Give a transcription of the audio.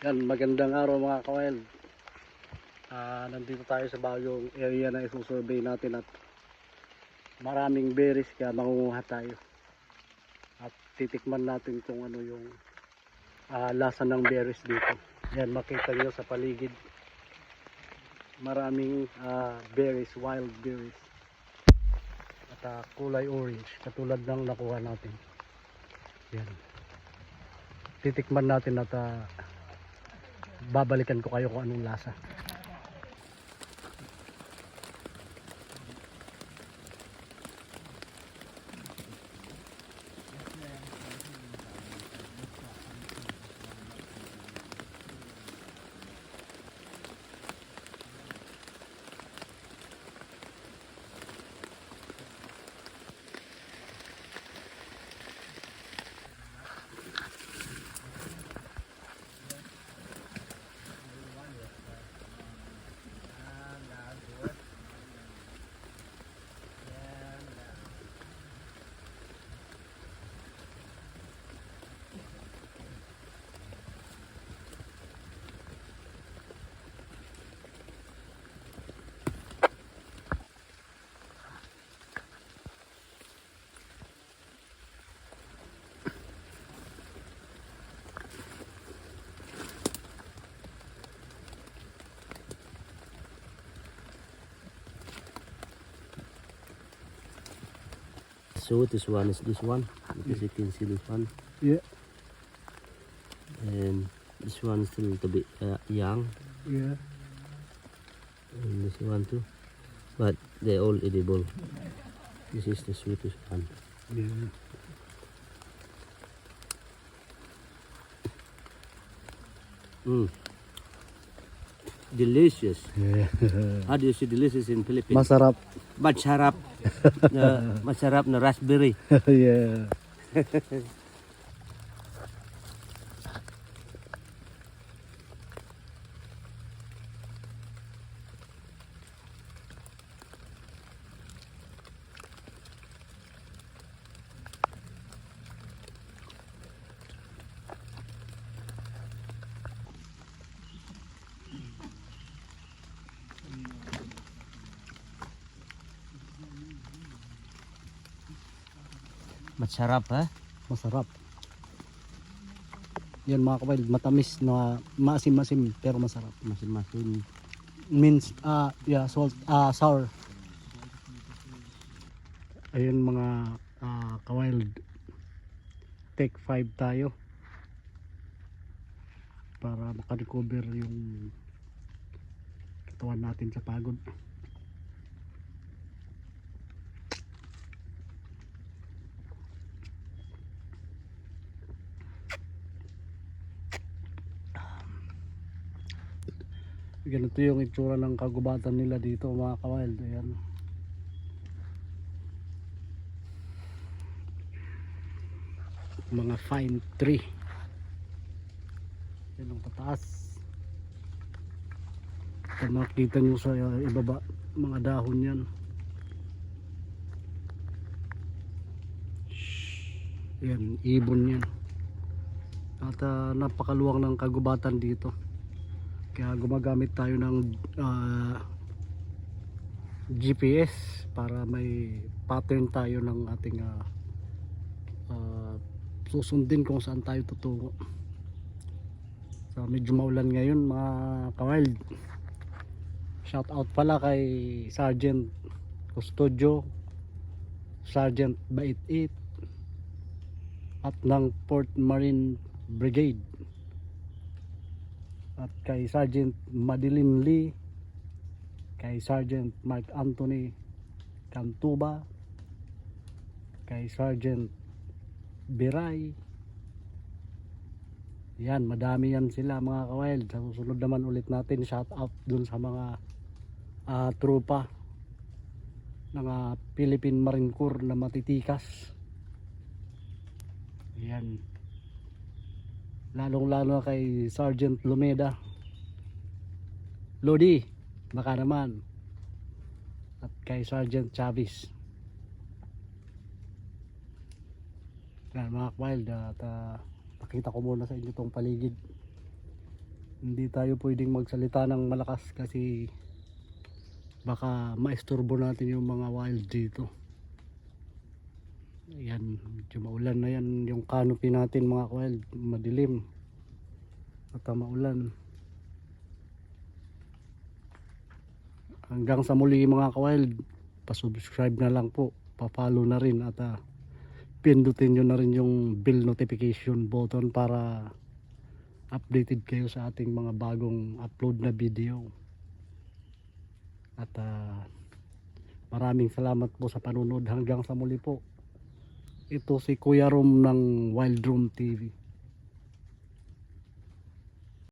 Yan, magandang araw mga ka-wild. Nandito tayo sa bagong area na isusurvey natin at maraming berries kaya mangunguha tayo. At titikman natin kung ano yung lasa ng berries dito. Yan, makita nyo sa paligid. Maraming berries, wild berries. At kulay orange, katulad ng nakuha natin. Yan. Titikman natin at babalikan ko kayo kung anong lasa. So this one is this one, because you can see this one, Yeah, and this one is still a little bit young, yeah. and this one too, but they're all edible. This is the sweetest one. Yeah. Delicious. Yeah. How do you say delicious in Philippines? Masarap. Masarap. Masarap na raspberry. Yeah. Masarap, ha? Masarap. Yan mga kawild, matamis na maasim-masim pero masarap. Masin-masin. Means yeah, salt, sour. Ayun mga kawild. Take 5 tayo para makarecover yung katawan natin sa pagod. Ganito yung itsura ng kagubatan nila dito mga kawild. Ayan. Mga fine tree. Yan ang pataas. Kung makikita nyo sa ibaba, mga dahon yan. Yan, ibon yan. At napakaluwang ng kagubatan dito. Kaya gumagamit tayo ng GPS para may pattern tayo ng ating susundin kung saan tayo tutungo. So medyo maulan ngayon mga kawild. Shout out pala kay Sergeant Custodio, Sergeant Bait-It at ng Port Marine Brigade, at kay Sergeant Madeline Lee, kay Sergeant Mark Anthony Cantuba, kay Sergeant Biray. Yan, madami yan sila mga kawild. Sa susunod naman ulit natin shout out dun sa mga tropa ng Philippine Marine Corps na matitikas. Yan, lalong lalo kay Sergeant Lumeda, Lodi baka naman, at kay Sergeant Chavez. Yan mga wild, at pakita ko muna sa inyo itong paligid. Hindi tayo pwedeng magsalita ng malakas kasi baka maisturbo natin yung mga wild dito. Ayan, medyo maulan na yan yung canopy natin mga wild, madilim at maulan. Hanggang sa muli mga ka-wild, pa-subscribe na lang po, pa-follow na rin at pindutin nyo na rin yung bell notification button para updated kayo sa ating mga bagong upload na video. At maraming salamat po sa panunod. Hanggang sa muli po. Ito si Kuya Rom ng Wild Room TV.